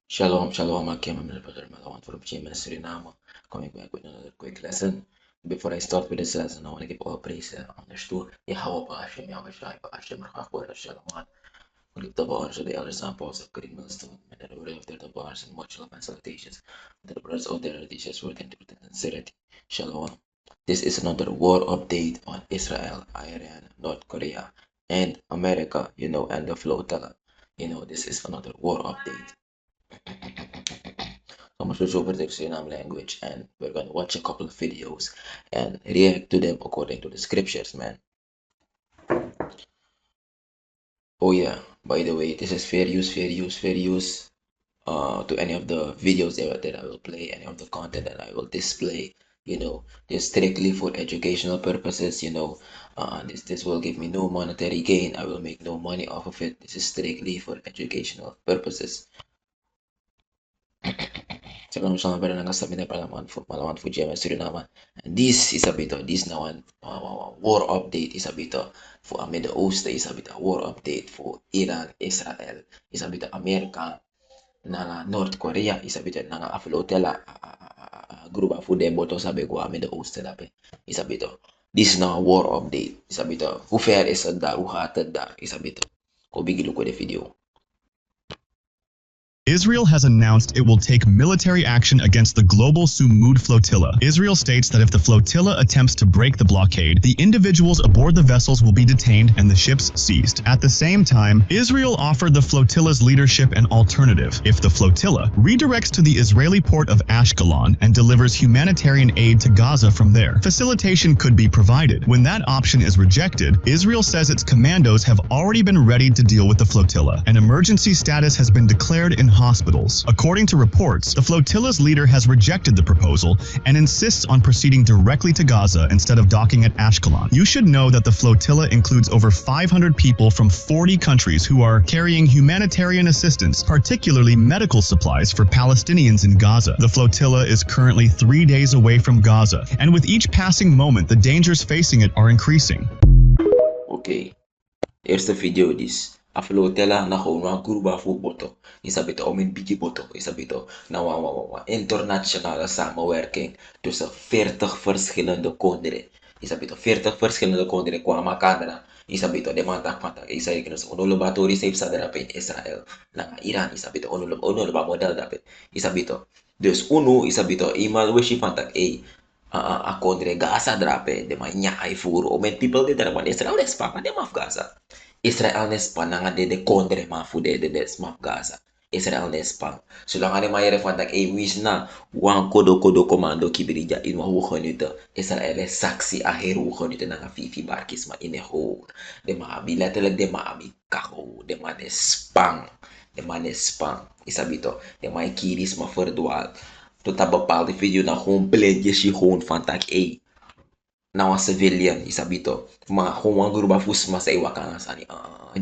Shalom, shalom, Akim. I'm Brother Malawan from GMS Suriname. Coming back with another quick lesson. Before I start with this lesson, I want to give all praise and honors to Yahweh Hashem, Yahweh Shai, Hashem, Rachor, Shalom. We lift the bars of the elders and apostles of Great Millstone, and the glory of the bars and much love and salutations. To the brothers out there, teachers working to the sincerity. Shalom. This is another war update on Israel, Iran, North Korea, and America, and the flotilla. This is another war update. I'm gonna switch over to Suriname language and we're gonna watch a couple of videos and react to them according to the scriptures, man. Oh yeah, by the way, this is fair use to any of the videos that I will play, any of the content that I will display. This strictly for educational purposes. This will give me no monetary gain. I will make no money off of it. This is strictly for educational purposes. Shalom, shalom, brother. Nagasabi na Malawan for GMS Suriname. And this is a bit of this now one war update is a bit of for Middle East is a bit of war update for Iran, Israel is a bit of America, na North Korea is a bit of na aflotela grupa fu de boto sabi ko Middle East dape is a bit of this now war update is a bit of who fair is a dar who hatad dar is a bit of ko bigilo ko de video. Israel has announced it will take military action against the global Sumud flotilla. Israel states that if the flotilla attempts to break the blockade, the individuals aboard the vessels will be detained and the ships seized. At the same time, Israel offered the flotilla's leadership an alternative. If the flotilla redirects to the Israeli port of Ashkelon and delivers humanitarian aid to Gaza from there, facilitation could be provided. When that option is rejected, Israel says its commandos have already been ready to deal with the flotilla. An emergency status has been declared in hospitals. According to reports, the flotilla's leader has rejected the proposal and insists on proceeding directly to Gaza instead of docking at Ashkelon. You should know that the flotilla includes over 500 people from 40 countries who are carrying humanitarian assistance, particularly medical supplies for Palestinians in Gaza. The flotilla is currently 3 days away from Gaza, and with each passing moment, the dangers facing it are increasing. Okay, here's the video this. Aflotela na gewoon gruba fu boto. Isabito omin bigi boto. Isabito na internationale samenwerking tussen 40 verschillende kondre. Isabito 40 verschillende kondre kwamen kadra. Isabito de mantak patak. Isabito nos onulubatori safe sa darape in Israel. Na Iran isabito onuluba model dapet. Isabito. Dus uno isabito imal wishi pantak a kondre Gaza drape de manya ay furo. Omen people de darapan Israel espa de maf Gaza. Israel nespan nga de kondre mafu de smap Gaza. Israel nespan. Zolang ane mayere van dat wis na wan kodo komando kibirija in wa hugonute. Israel is saksi a heru hugonute na fifi barkis ma in ho. De ma abi letterlijk de ma abi kako. De ma nespan. De ma nespan. Isabito. De ma kiris ma verdwaal. Tot een bepaalde video na gewoon blendjes je gewoon van tak na een civilian isabito mga kung gruba fus mas ay wakangas ani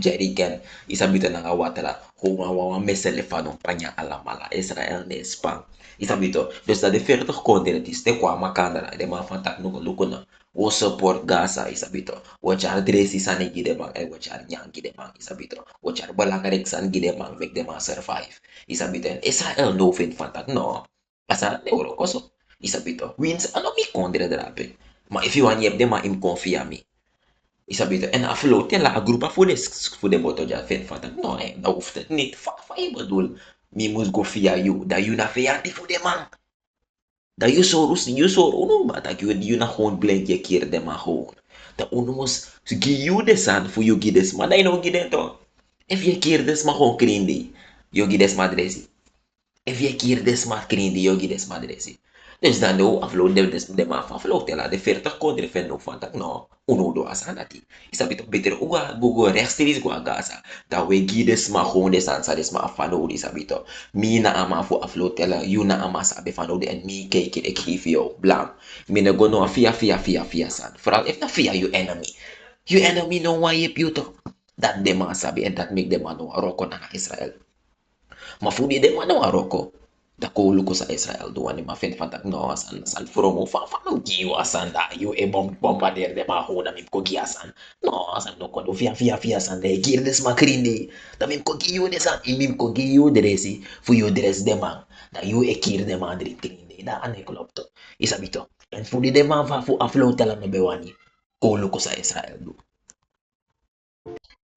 jerigen isabito na nga watala kung wawa mesele fanong panya alamala Israel ne spang isabito dus da de 40 continentes te kwa makandara de ma fantak no lukuna wo support Gaza isabito wo char dresi sane gide bang ay wo char nyang gide bang isabito wo char balangarek san gide bang make them survive isabito and Israel no fin fantak no asa ne woro koso isabito wins ano mi kondre drape. Maar if you want yep de ma im confia mi. Isabito en afloat la a groepa voor de boto ja fen fata. No dat hoeft het niet. Fa je bedoel. Mi moest go via you. Dat you na via die voor de man. Dat you so uno ba dat you na gewoon blend je keer de man gewoon. Dat uno moest give you the san voor you give des man. Dat je no give to. If je keer des man gewoon krindi. You give des madresi. If je keer des man krindi you give des madresi. Dus dan de afloat de ma afloat la de 40 kondre fen no van tak no uno do asanati. Isabito beter uga gugo rechtstreeks gua Gaza. Da we gides ma gewoon de sansa des ma afano di sabito. Mi na ama fu afloat la you na ama sabe fano de en mi kijk ik geef jou blam. Mi na go no via san. Vooral if na via you enemy. You enemy no why je puto. Dat de ma sabe en dat make de ma no roko na Israel. Ma fu di de ma no roko. Da kolo ko sa Israel doon ni mafin fantak no san fromo fa giwa san da yo e bombarder de ma ho da mim ko giasan no san no ko do fia san de gir des makrinde da mim ko giyo de san mim ko giyo dresi fu yo dres de man da yo e kir de madrid krinde da ane klopto isabito en fu de man fa fu aflo tala no bewani kolo ko sa Israel do.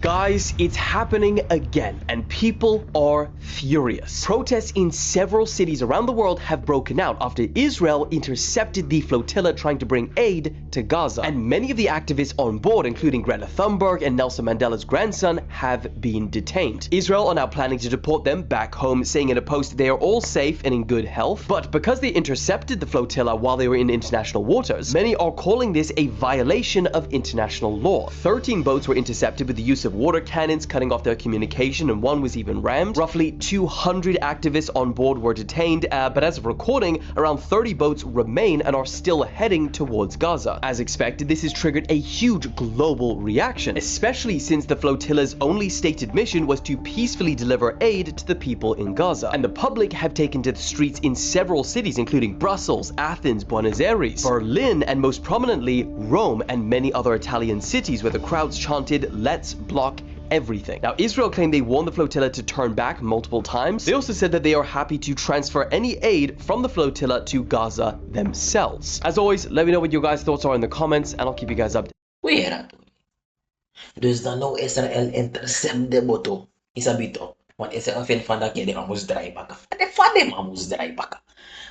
Guys, it's happening again, and people are furious. Protests in several cities around the world have broken out after Israel intercepted the flotilla trying to bring aid to Gaza. And many of the activists on board, including Greta Thunberg and Nelson Mandela's grandson, have been detained. Israel are now planning to deport them back home, saying in a post they are all safe and in good health. But because they intercepted the flotilla while they were in international waters, many are calling this a violation of international law. 13 boats were intercepted with the use of water cannons, cutting off their communication, and one was even rammed. Roughly 200 activists on board were detained, but as of recording, around 30 boats remain and are still heading towards Gaza. As expected, this has triggered a huge global reaction, especially since the flotilla's only stated mission was to peacefully deliver aid to the people in Gaza. And the public have taken to the streets in several cities, including Brussels, Athens, Buenos Aires, Berlin, and most prominently, Rome, and many other Italian cities, where the crowds chanted, "Let's block everything." Now, Israel claimed they warned the flotilla to turn back multiple times. They also said that they are happy to transfer any aid from the flotilla to Gaza themselves. As always, let me know what your guys' thoughts are in the comments, and I'll keep you guys updated. Wera to. Dus dan nou Israel intercept de boto. Isabito. Want Israel fin fanda ke de amus dry baka. De fade amus dry baka.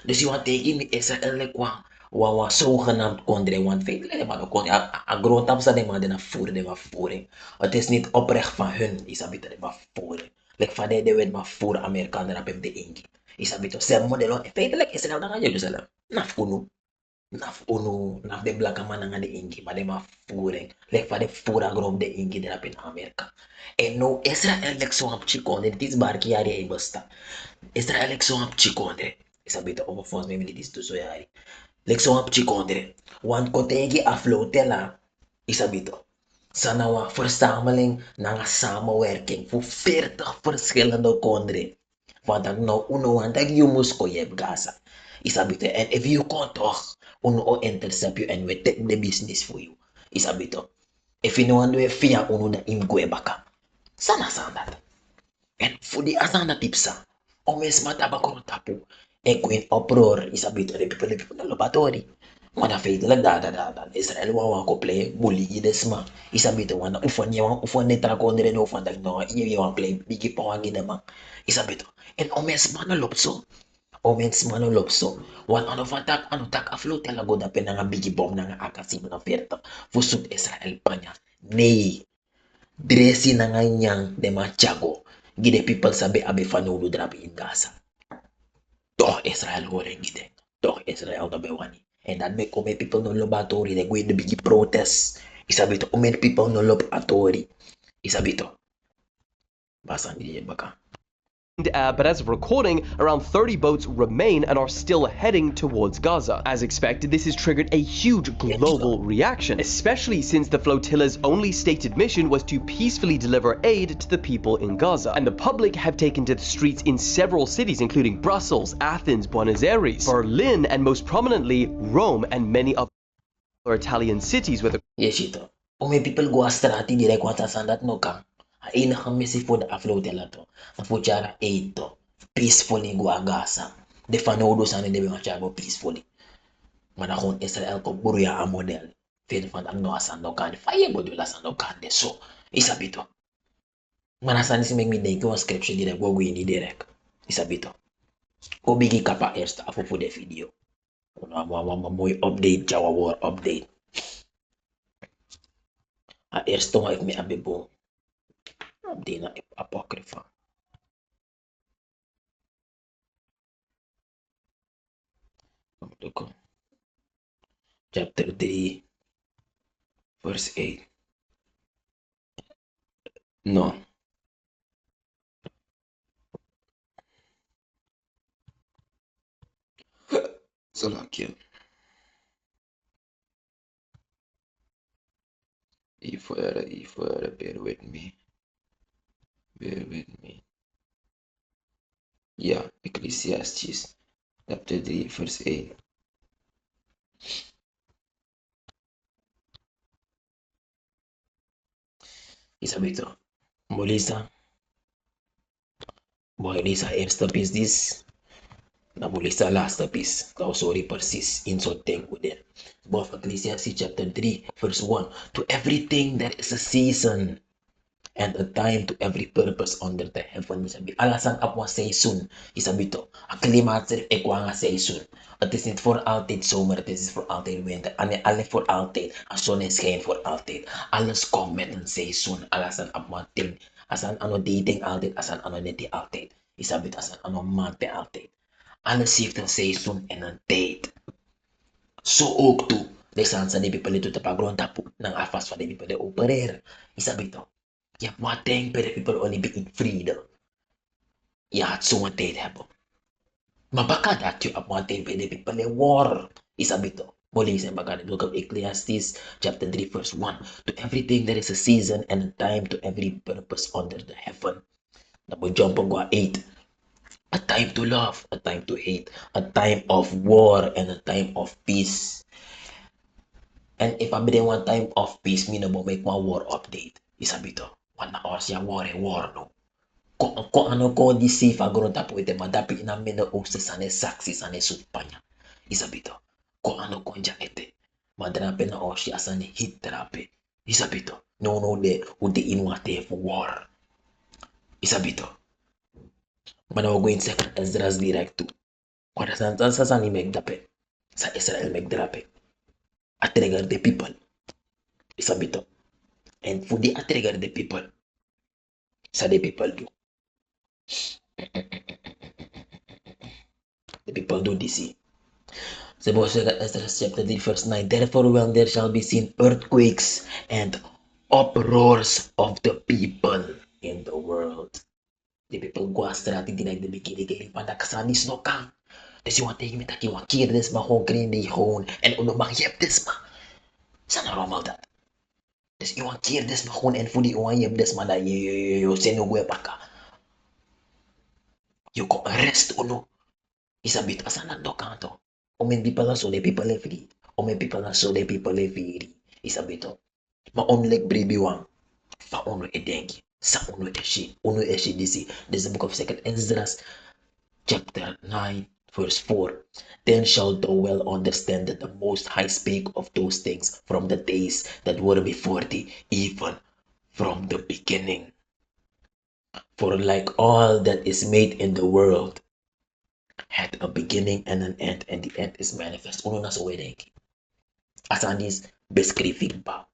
Dus je want tegen me Israel le kwa wa zogenaamd kondre want feit le maar kon a groot tap sa de maar de na voering. Het is niet oprecht van hun. Isabito de maar voering. Lek fade de wet maar voer Amerikanen op de ingi. Isabito se modelo feitelijk Israel dan Jerusalem. Naf kunu. Naf de blaka man nga de ingi maar de maar voering. Lek fade voer agrom de ingi de op in Amerika. En no Israel lek zo op chikondre. Dit is barki yari e basta. Israel lek zo op chikondre. Isabito over fonds me dit is to so yari. Lek zo op chikondre. Want kotegi aflotela. Isabito. Sana wa verzameling na samenwerking voor 40 verschillende kondre. Want dan nou uno want dat je moest ko je Gaza. Isabito. En if you kon toch uno intercept you and we take the business for you. Isabito. If you know and we fear uno na imgwe baka. Sana sandat. En voor die asanda tipsa. Omes mata bakro tapu. En kuin uproar. Isabito. De people na lobatori. Wana feitelijk da Israël wa ko play bully desma isabito wana ufon ne tra kondre no ufon dag no ye wan play bigi pawangi nama isabito en omens mano lopso wan ano tak aflote la goda pe nga bigi bom nga akasi na perta fusut Israël panya nei dresi nga nyang de machago gide people sabe abe fanulu drapi in Gaza toch Israël horen gide toch Israël no bewani. And that make many people no love atori. They go in the big protest. Isabito. Many people no love atori. Isabito. Basan di baka. But as of recording, around 30 boats remain and are still heading towards Gaza. As expected, this has triggered a huge global reaction, especially since the flotilla's only stated mission was to peacefully deliver aid to the people in Gaza. And the public have taken to the streets in several cities, including Brussels, Athens, Buenos Aires, Berlin, and most prominently, Rome, and many other Italian cities where the Yeshito. Many people go astrati direct wata sandat no ka. Ina kami si food aflotela to. Na fuchara aid to. Peacefully go a Gaza. De fanodo sana de machago peacefully. Manakon Israel ko buruya a model. Fin fan ang no asando kan. Faye bodula sando kan de so. Isabito. Manasan si meg midday ko scripture direct go ini direct. Isabito. Ko bigi kapa first afo for the video. Una mo update jawa war update. A eerste nga ik me abibo. Update na apocrypha. Chapter 3 verse 8. No. Salakia. If bear with me. Ja, ik Ecclesiastes chapter 3 verse 8. Isabi ito, muli sa eerste piece this, na muli sa last piece. Kau sorry persis in so thank with it. Both Ecclesiastes chapter 3 verse 1. To everything there is a season and a time to every purpose under the heaven. Isabi, alasan apa season. Isabi to, ang klimater ekwa nga season. Het is niet voor altijd zomer, het is voor altijd winter. En alle voor altijd, ang zon schijnt voor altijd. Alles komt met een seizoen. Alasan apa ting. Asan ano dating altijd, asan ano neti altijd. Isabi to, asan ano mate altijd. Alles heeft een seizoen en een tijd. Zo ook toe. Desan sa di people ito tapagron tapo ng afas pa di people operer. Isabi to, je hebt wat ting per people only be in freedom. Je had zo'n tijd hebben. Maar baka dat je op wat tijd per people war. Isabi to, muli sa baka the book of Ecclesiastes chapter 3 verse 1. To everything there is a season and a time to every purpose under the heaven. Napo jump on 8. A time to love, a time to hate, a time of war, and a time of peace. And if I be one time of peace, me no mo make one war update. Isabi to, wana or siya war no. Ko ano ko di si fagron tapo ite madapi na mino usa sane saksi sane supanya. Isabi to, ko ano ko nja ete. Madrape na o siya sane hit trape. Isabi to, no de udi inwate for war. Isabi to, manawago in second Ezra's direct to. Kwada sa sani megdape. Sa Israel megdrape. Trigger the people. Isabi to. And for the trigger the people. Sa the people do. The people do this. The book of Ezra chapter 3 verse 9. Therefore when there shall be seen earthquakes and uproars of the people in the world. The people go astray at dinag the bikini kay pandakasanis no kang. Des you want to imita ki wakir des ma hon green di hon and uno makyep des ma. Sana normal that. Des you want kir des ma hon and fudi o yep des ma da yo seno gwe paka. You go arrest uno. Isabit asana do kanto. O men people na so the people e free. O men people na so the people e free. Isabito. Ma onlek bribi wang. Fa uno e dengi. Sa uno e shi disi. This is the book of 2 Ezra chapter 9 verse 4. Then shalt thou well understand that the Most High spake of those things from the days that were before thee, even from the beginning. For like all that is made in the world had a beginning and an end, and the end is manifest. Uno na sa wedeng. Asan is beskriving ba?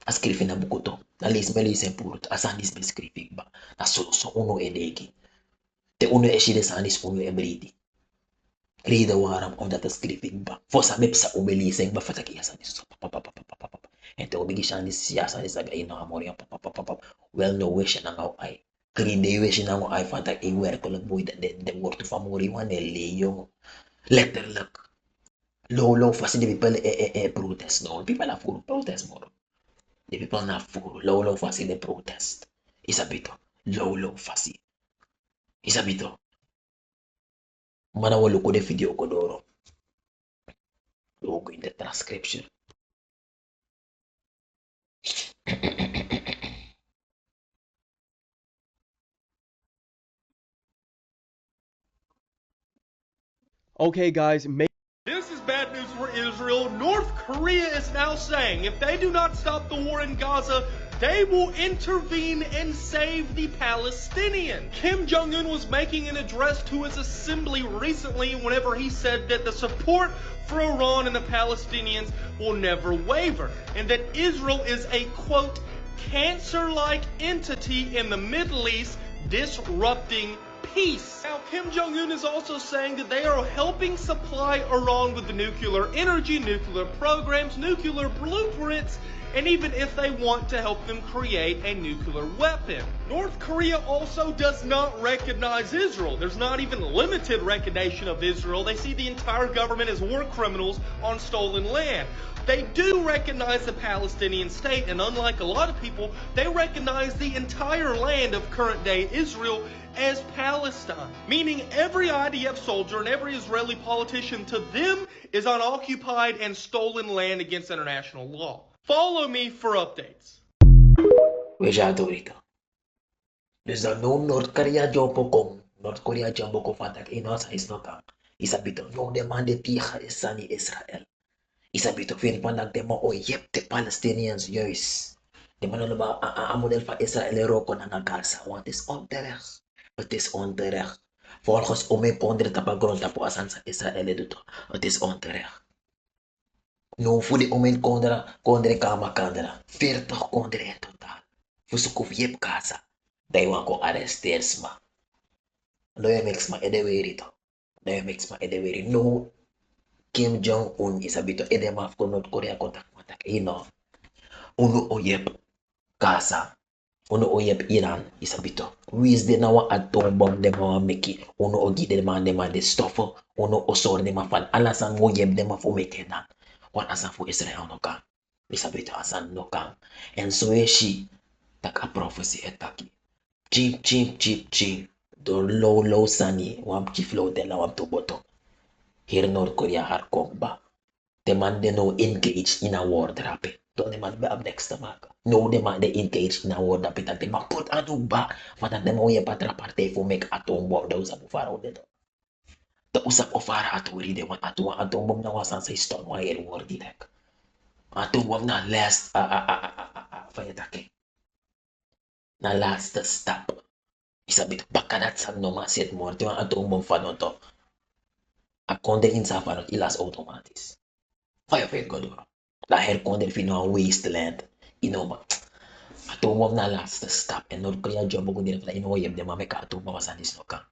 Askriving na buko to. Nalis melisen purot. Asan is beskriving ba? Na so uno edegi. Te uno e shidesanis uno e bridi. Rida waram on dat skriving ba. Fo sa mep sa umeliseng ba fataki asanis. Ente obigi shanis siyasanis sabi ay nakamori ang well no wish na ngaw ay. Krinde wish na ngaw ay fatak i wer ko lagboy the word of amori wan e leyo. Letter luck. Low fast the people protest no. People are full protest more. The people na full low fast the protest. Isabito. Low fast. Isabito. Mana walo ko de video ko doro. Logo in the transcription. Okay, guys, This is bad news for Israel. North Korea is now saying if they do not stop the war in Gaza, they will intervene and save the Palestinians. Kim Jong-un was making an address to his assembly recently whenever he said that the support for Iran and the Palestinians will never waver, and that Israel is a, quote, cancer-like entity in the Middle East disrupting peace. Now, Kim Jong-un is also saying that they are helping supply Iran with the nuclear energy, nuclear programs, nuclear blueprints, and even if they want to help them create a nuclear weapon. North Korea also does not recognize Israel. There's not even limited recognition of Israel. They see the entire government as war criminals on stolen land. They do recognize the Palestinian state, and unlike a lot of people, they recognize the entire land of current-day Israel as Palestine, meaning every IDF soldier and every Israeli politician to them is on occupied and stolen land against international law. Follow me for updates. Wejado ito. Dus dan no North Korea jopo kong North Korea jumbo ko fatak inos is no kang isabito no demande tija isani Israel. Isabito fin panag demo o yep the Palestinians juist. De man ba a model van Israël roko na Gaza, want het is onterecht. Het is onterecht. Volgens ome pondre tapa grond tapo asan sa Israël duto. Het is onterecht. No fudi ome kondre kama kandra. 40 kondre in totaal. Fusukuf yep Gaza. Daiwan ko arresteers ma. Doya mix ma edeweri to. Doya mix ma edeweri. No Kim Jong-un isabito edema ko North Korea kontak matak. Ino. Uno o yep Gaza, uno oyep Iran isabito. Wiz de na wa atombom de ma meki, uno ogi de de stoffo, uno osor de ma fan alasan mo yep de ma fu meke dan. Wan asan fu Israel no kan. Isabito asan no kan. En so she tak a prophecy etaki. Chim. Do low sani wam kiflo de la wam to boto. Here North Korea har ba. The man they no engage in a war drape. Don't the man be up next to Mark. No, the man they engage in a war drape that they ma put a ba. For that them oye patra parte for make atom bomb. Those up far out there. The usap ofara aturi de want atom bomb na wasan sa stone wire war direct. Atom bomb na last fire take. Na last stop. Isabit bakadat sa no maset mo. Di man atom bomb fa no to. Akonde in sa fa ilas automatis. Fire faith God. Dahil kung din fino ang wasteland, inoma. Atumom na last stop. And North Korea job kung din na inoyem de mame ka atumom masanis no ka.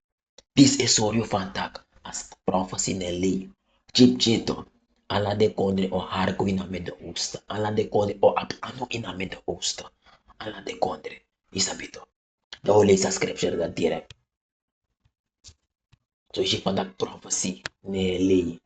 This is sorry fantak as prophecy neli. Chip chito. Ala de kondre o harko ina Middle East. Ala de kondre o ano ina Middle East. Ala de kondre. Isabito. The Holy Scripture that direct. So she fantak prophecy neli.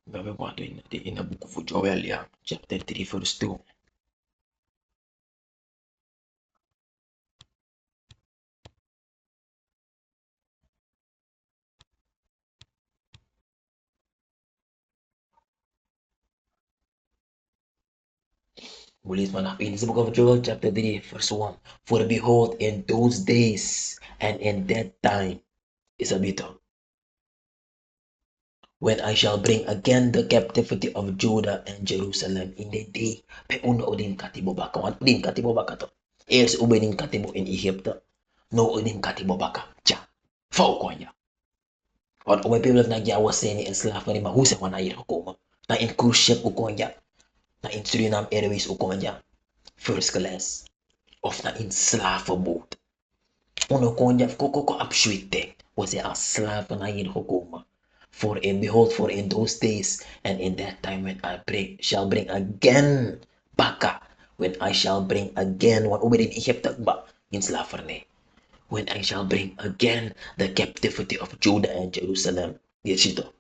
Babe quando in a book of Joel, chapter 3, verse 2. Mulis man in the book of Joel, chapter 3, verse 1. For behold, in those days and in that time, Isabito, when I shall bring again the captivity of Judah and Jerusalem in the day, pe uno odin katibo baka. Wan odin katibo baka to. Eers ubenin katibo in Egypt. No odin katibo baka. Ja. Fau konya. Wan umay people na gyawa seni en slavery mahuse wan ayir hukuma. Na in cruise ship ukonya. Na in Suriname Airways ukonya. First class. Of na in slave boat. Uno konya koko abshuite. Was a slave na ayir hukuma. For and behold, for in those days and in that time when I shall bring again baka, when I shall bring again what in Egypt ba in slavery. When I shall bring again the captivity of Judah and Jerusalem. Yes, ito.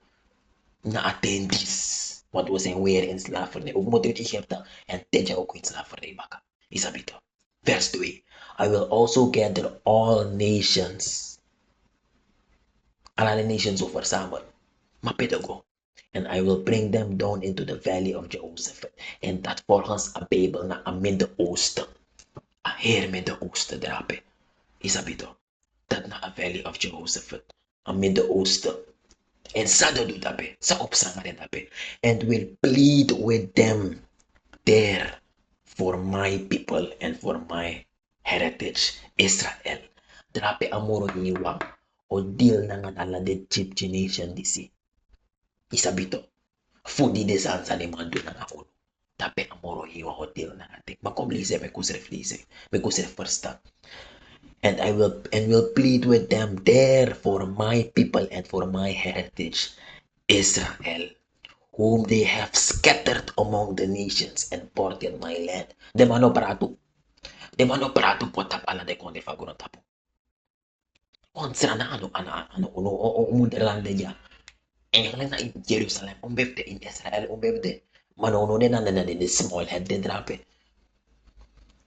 Na attendees. What was in where in slavery. Ugmo in Egypt and teja ko in slavery baka. Isabito. Verse 3. I will also gather all nations. All the nations over Samuel. Mapedago, and I will bring them down into the valley of Jehoshaphat, and that volgens a Babel na a Midden-Oosten, a heer Midden-Oosten drape, Isabito, that na a valley of Jehoshaphat, a Midden-Oosten, and sada do dape, sa opsanga rin dape, and will plead with them there for my people and for my heritage, Israel. Drape amuro hiwang, o deal na nga nala de chip nation disi. Isabito, fudi de sansa ni mando na ako. Tapi amoro hiwa hotel na natin. Makomlise, may kusref lise. May kusref first time. and I will plead with them there for my people and for my heritage, Israel, whom they have scattered among the nations and ported my land. De mano prato potap ala de konde faguro tapo. Onsra na ano uno o umuderlande ja. England na in Jerusalem, umbevde in Israel, umbevde. Manono de na de small head de drape.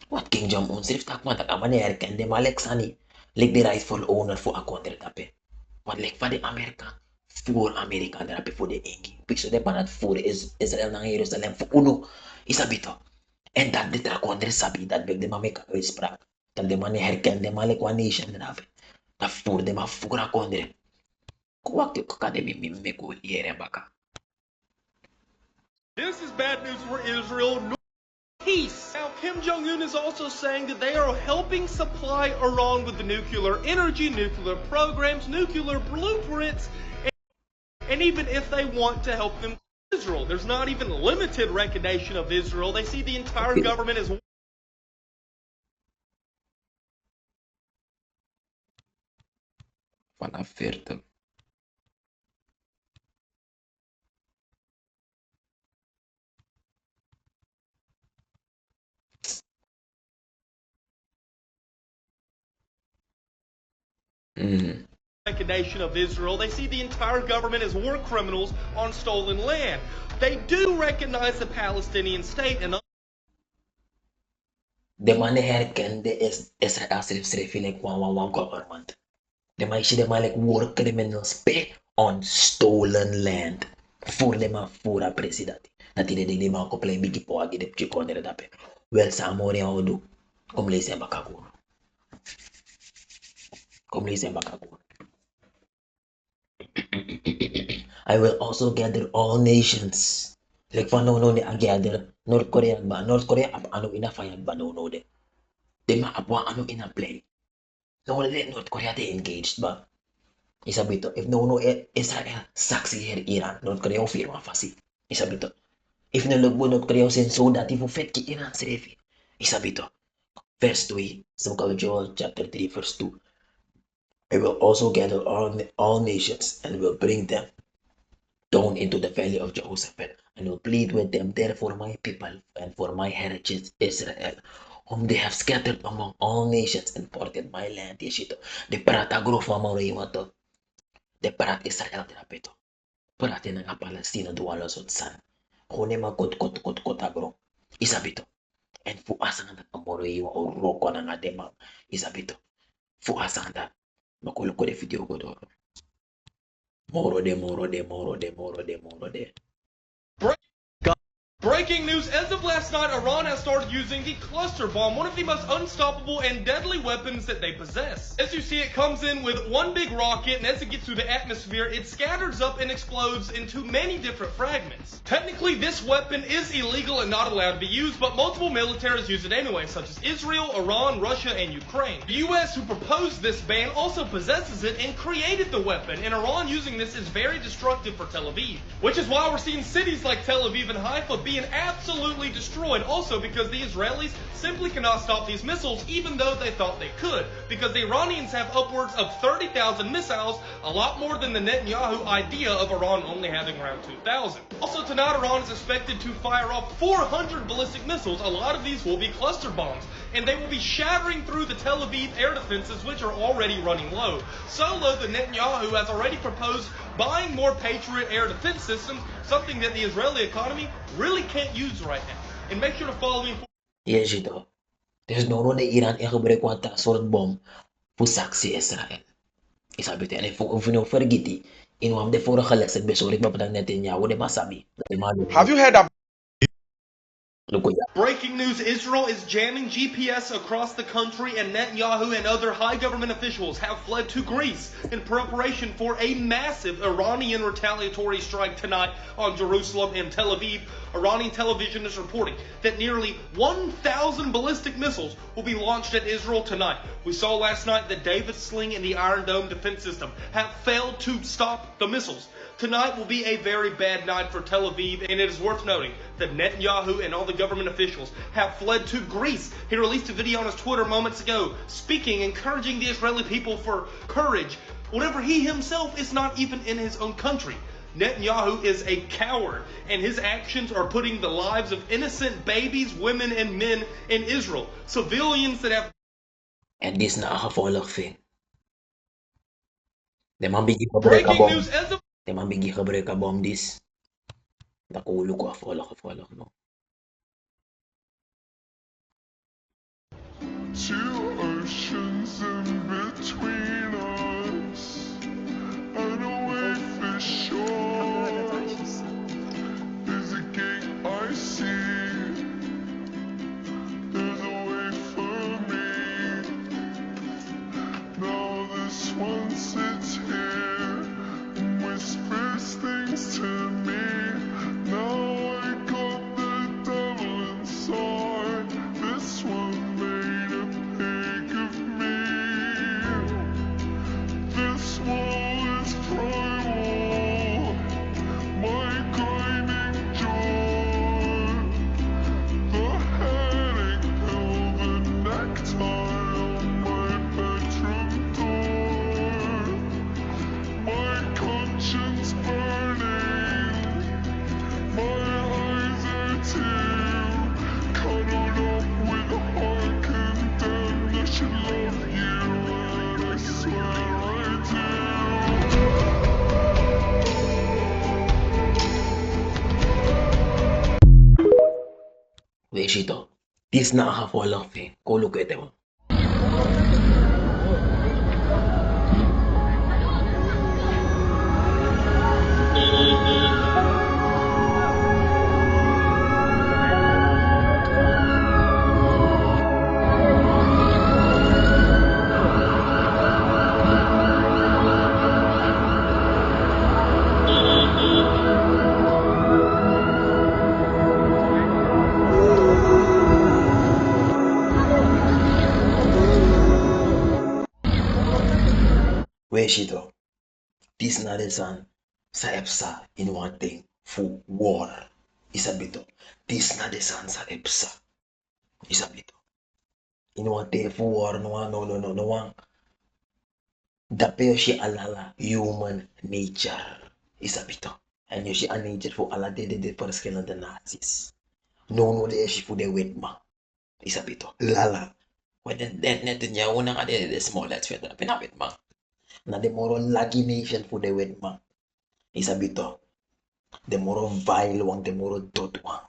Wat King Jong-un sirif tak man tak amane erkende malek sani. Like the rightful owner for a country tape. Wat like for the America, for America drape for the engi. Piso de panat for Israel na Jerusalem for uno isabito. En dat dit country sabi dat beg de mameka uitspraak. Dat de man herkende malek one nation drape. Dat voor de ma voor a country. Kwak yo kakade mi ko yere baka. This is bad news for Israel. Peace. Now, Kim Jong-un is also saying that they are helping supply Iran with the nuclear energy, nuclear programs, nuclear blueprints, and even if they want to help them, Israel. There's not even limited recognition of Israel. They see the entire government as Vanaf 40. recognition of Israel. They see the entire government as war criminals on stolen land. They do recognize the Palestinian state and The man herkende is Israel sref like one government. The man she the man like war criminals pay on stolen land. For them a for a president. Dat die de man ko play bigi po agi de chiko de dape. Well samore odu. Kom lezen bakagur. Kom lezen bakagur. I will also gather all nations. Like van no de gather North Korea ba North Korea ap ano ina fayag ba no de. De ma apwa ano ina play. No let North Korea they engaged ba. Isabito if no Israel saksi here Iran North Korea firma fasi. Isabito if no lugbo North Korea sen so that if fet ki Iran serefi. Isabito verse 2 Sumka Joel chapter 3 verse 2. I will also gather all nations and will bring them down into the valley of Jehoshaphat, and will plead with them there for my people and for my heritage Israel, whom they have scattered among all nations and ported my land. Yeshito, de parat agro famaro to, de parat Israel drapito, parat ng Palestina duwalo sot san, kune kot agro, isabito, and fuasang that amoro o roko ng ademang, isabito, fuasang that, makulo ko de video ko do. Moro de. breaking news, as of last night, Iran has started using the cluster bomb, one of the most unstoppable and deadly weapons that they possess. As you see, it comes in with one big rocket, and as it gets through the atmosphere, it scatters up and explodes into many different fragments. Technically, this weapon is illegal and not allowed to be used, but multiple militaries use it anyway, such as Israel, Iran, Russia, and Ukraine. The US, who proposed this ban, also possesses it and created the weapon, and Iran using this is very destructive for Tel Aviv, which is why we're seeing cities like Tel Aviv and Haifa being absolutely destroyed, also because the Israelis simply cannot stop these missiles, even though they thought they could, because the Iranians have upwards of 30,000 missiles, a lot more than the Netanyahu idea of Iran only having around 2,000. Also tonight, Iran is expected to fire off 400 ballistic missiles. A lot of these will be cluster bombs, and they will be shattering through the Tel Aviv air defenses, which are already running low. So low that Netanyahu has already proposed buying more Patriot air defense systems, something that the Israeli economy really can't use right now. And make sure to follow me. Yes, ito. There's no de Iran gebruik wat soort bom voor saksi Israel. Isabi te, en if you forget it, in one of the vorige lessen besorik ba padang Netanyahu de masabi. Have you heard about Breaking news, Israel is jamming GPS across the country, and Netanyahu and other high government officials have fled to Greece in preparation for a massive Iranian retaliatory strike tonight on Jerusalem and Tel Aviv. Iranian television is reporting that nearly 1,000 ballistic missiles will be launched at Israel tonight. We saw last night that David's Sling and the Iron Dome defense system have failed to stop the missiles. Tonight will be a very bad night for Tel Aviv, and it is worth noting that Netanyahu and all the government officials have fled to Greece. He released a video on his Twitter moments ago, speaking, encouraging the Israeli people for courage, whenever he himself is not even in his own country. Netanyahu is a coward, and his actions are putting the lives of innocent babies, women, and men in Israel. Civilians that have... And this na akafollow thing. They man bigi ka break a Breaking bomb. news as of... They man bigi ka break a bomb this. Nakulo ko follow no. Two oceans in between us, and away for shore is a gate I see. There's a way for me. Now this one sits here and whispers things to me. Now I got the devil inside. This one made a pig of me. This wall is primal, my grinding jaw. The headache pill, the necktie on my bedroom door. My conscience burning, my eyes are too cuddled up with a heart condemned. I should love you, and I swear I do. Weshito. This na akafollow thing. Kulo ko ito mo. Weshito. This na the sun sa EPSA in one thing for war. Isabito. This na the sun sa EPSA. Isabito. In one thing for war no one. Dapat siya alala human nature. Isabito. And you siya a nature for ala de parskela the Nazis. No de siya for the wetma. Isabito. Lala. When Netanyahu na nga de small let's fit na pinapit ma. Na de moro lagi nation for the wetma. Isabito. De moro vile wang de moro dot wang.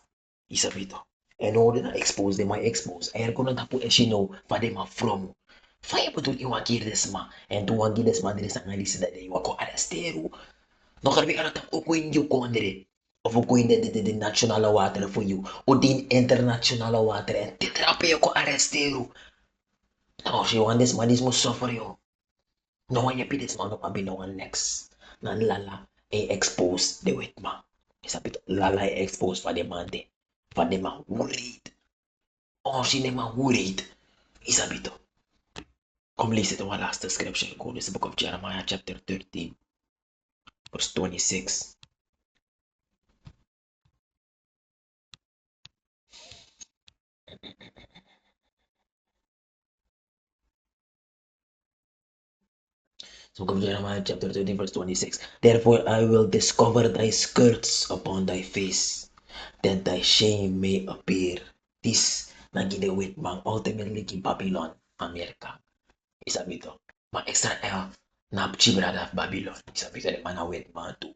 Isabito. And all na expose them, I expose. Ayan ko na tapo know fa dem are from. Faya po tun iwa giles ma. And to wang giles ma dire sa nga lisa de iwa ko arastero. No karbi ka na tapo ko inyo ko andere. Of ko in the national water for you. O din international water. And titrape ko arastero. No, she want this man is mo suffer yo. No one yapi this man no pabinawan next. Nan lala expose the wet ma. Isabito lala expose fa de mande. Fa de ma worried. Oh, she nema worried. Isabito. Come listen to our last scripture. Go to the book of Jeremiah chapter 13 verse 26. So come Jeremiah chapter 13 verse 26. Therefore I will discover thy skirts upon thy face, that thy shame may appear. This nagidawit mang ultimately ki Babylon, Amerika. Isabi to, mang Israel na chibrada Babylon. Isabi to, manawit mga to.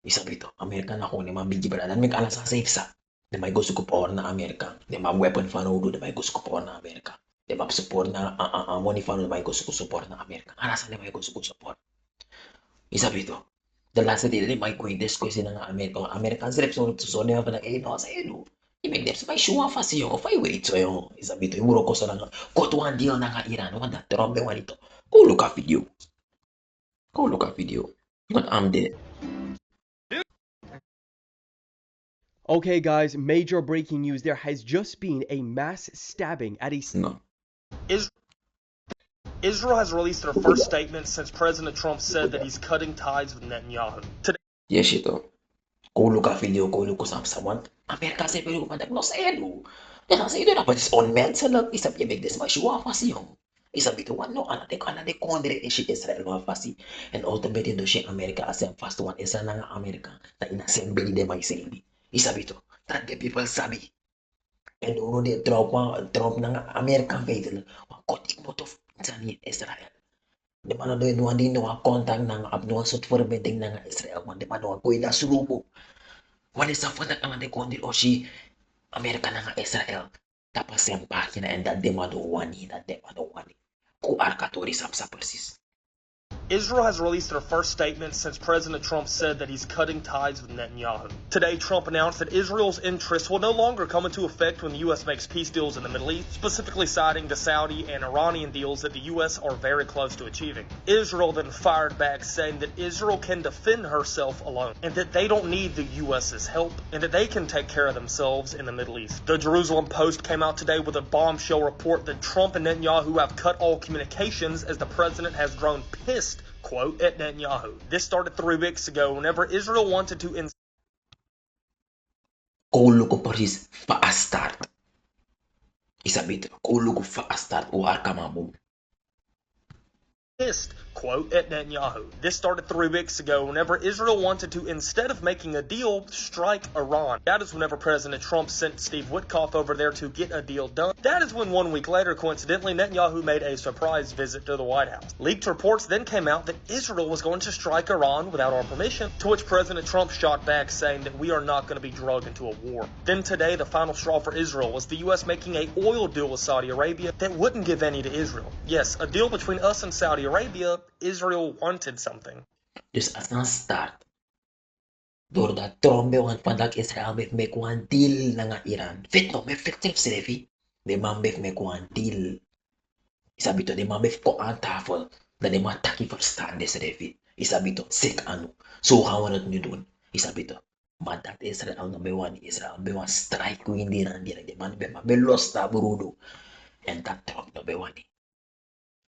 Isabi to, Amerika na ko ni mga bijibrada. May kalas sa safe sa. Di may gusto ko po na Amerika. Di may weapon fanudo, di may gusto ko po na Amerika. Di ba support na money fund may gusto ko support na Amerika. Arasan di may gusto ko support. Isabi to. The last day may kwentes ko sila nga Amerika. American sila so niya pa na no sa ilo. Ibig dem may shuwa fa siyo. Fa wait so yo. Isabi to imuro ko sa nga kotuan deal na nga Iran. Wanda trombe wanito. Go look at video. Go look at video. But I'm dead. Okay, guys, major breaking news. There has just been a mass stabbing at a... No. Israel has released their first statement since President Trump said that he's cutting ties with Netanyahu. Today, Yes, ito. Kulo ka video, kulo ko sa sawan. Amerika sa pero kumandag no sa edu. Kaya sa ito na pa on men sa lag isa piyebig des mashuwa fasi yung. Isa bito no anade kondre e shi Israel wa fasi. And ultimately do shi America as fast one Israel na America na inassembly de may sendi. Isa bito. That the people sabi. And uno de Trump na American faithful. Wa kotik mo to sa ni Israel. Di mana do no din no kontang na abno sot for bending na Israel man di mana ko ina sulubo. Wala sa fata ang ate kundi o si Amerika na nga Israel. Tapos yung pakina and that demado wani. Ku arkatori sa persis. Israel has released their first statement since President Trump said that he's cutting ties with Netanyahu. Today, Trump announced that Israel's interests will no longer come into effect when the U.S. makes peace deals in the Middle East, specifically citing the Saudi and Iranian deals that the U.S. are very close to achieving. Israel then fired back, saying that Israel can defend herself alone, and that they don't need the U.S.'s help, and that they can take care of themselves in the Middle East. The Jerusalem Post came out today with a bombshell report that Trump and Netanyahu have cut all communications as the president has grown pissed, quote, at Netanyahu. This started 3 weeks ago whenever Israel wanted to Kulo ko persis fa-start. Isabit, kulo ko fa-start o arkamabong. pissed, quote, at Netanyahu. This started 3 weeks ago whenever Israel wanted to, instead of making a deal, strike Iran. That is whenever President Trump sent Steve Witkoff over there to get a deal done. That is when 1 week later, coincidentally, Netanyahu made a surprise visit to the White House. Leaked reports then came out that Israel was going to strike Iran without our permission, to which President Trump shot back saying that we are not going to be dragged into a war. Then today, the final straw for Israel was the U.S. making an oil deal with Saudi Arabia that wouldn't give any to Israel. Yes, a deal between us and Saudi Arabia. Israel wanted something. Dus as nga start, doordat Trump want vandaag Israel make one deal na nga Iran. Fit no, may fictive silefi. De man make one deal. Isabito, de man ko ang tafel. Da de man taki verstand des silefi. Isabito, sik ano. So hawanat nyo dun. Isabito, madat Israel na bewan Israel. Bewan strike ko hindi na hindi. De man belos ta burudo. And that Trump na bewan ni.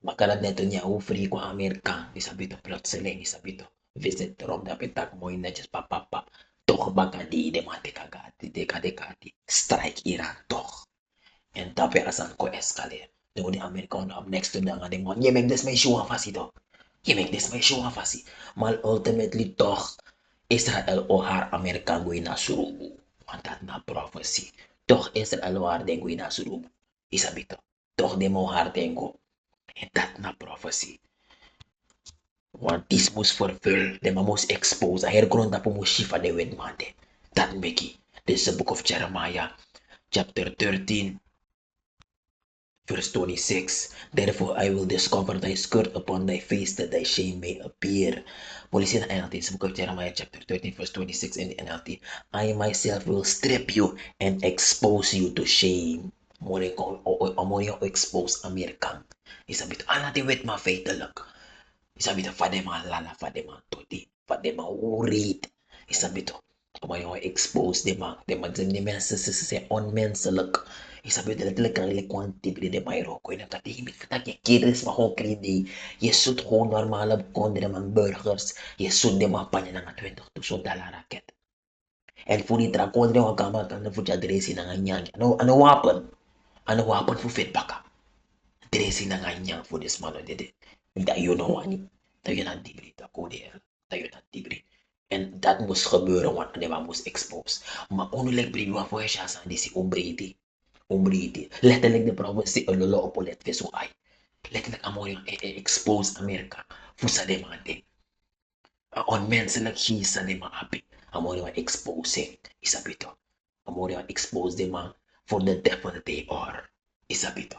Makalat neto niya free ko Amerika. Isabito, plot selling. Isabito, visit Trump. Dapat tak mo na just papapa. Toch baka di de mati kagati. Dekati. Strike Iran. Toch. And tapi asan ko escalate. Doon di Amerika on up next to the nga de mo. Ye make this may show fasi to. Ye make this may show fasi. Mal ultimately toch. Israel o har Amerika gawin na surubu. Want that na prophecy. Toch Israel o har den gawin na surubu. Isabito. Toch de mo har den go. And that na prophecy. Want this must fulfill. They must expose. I heard grunda po mo shifa de wed mande. That Mickey. This is the book of Jeremiah. Chapter 13. Verse 26. Therefore I will discover thy skirt upon thy face, that thy shame may appear. Policy na NLT. This book of Jeremiah chapter 13 verse 26 in the NLT. I myself will strip you and expose you to shame. Mori ko expose Amerikang. Isabit anati wet ma fatal. Isabit fadema lala fadema toti fadema urit. Isabit mo expose dema se on men salak. Isabit dala kang lekwan tibri de mayro ko na katihimit katak kiris ma ho kridi. Yesud ho normal kon de man burgers. Yesud de ma panya nga 20 so $20 raket. And fully tra kon de wa kama kan fu jadresi na nganyang. Ano wapan? Ano wapan fu feedback ka? Dresi na nganyang for this man dede. Dayo no wani. Tayo na tibri ta ko der. Tayo na tibri. And that must gebeuren wat de man must expose. Maar onelijk bring wa voor siya sa disi umbriti. Letterlijk de province lolo opo let veso ay. Letterlijk amo yung expose Amerika. Fusa de man de. On men sila hisa de man api. Amo yung exposing. Isabito. Amo yung expose de man for the devil they are. Isabito.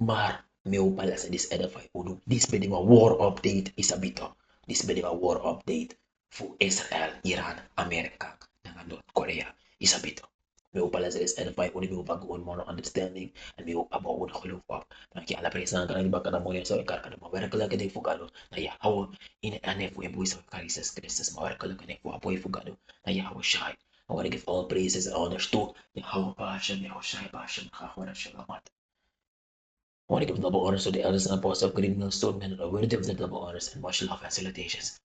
Maar meu pala sa this edify uno. This be the war update. Isabito. This be the war update for Israel, Iran, Amerika, and North Korea. Isabito. Meu pala sa this edify uno. Meu bagoon mo no understanding. And meu abaw na kuluf up. Nakiala presa nga kanang baka na mo yan sa ikar ka na mawara ka lang kanay fugado. Na yahaw ina anef mo yung buwis sa karises Kristus. Mawara ka lang kanay apoy fugado. Na yahaw shy. I want to give all praises and honors to Yahweh Hashem, Yahushai Hashem, Chachwan Shalamat. I want to give double honors to the elders and apostles of Green Millstone, men are worthy of the double honors and much love and salutations.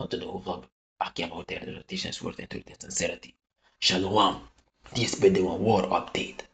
Unto the whole vlog, Akim out there, the teachings, word, and truth, and sincerity. Shalom. This been the war update.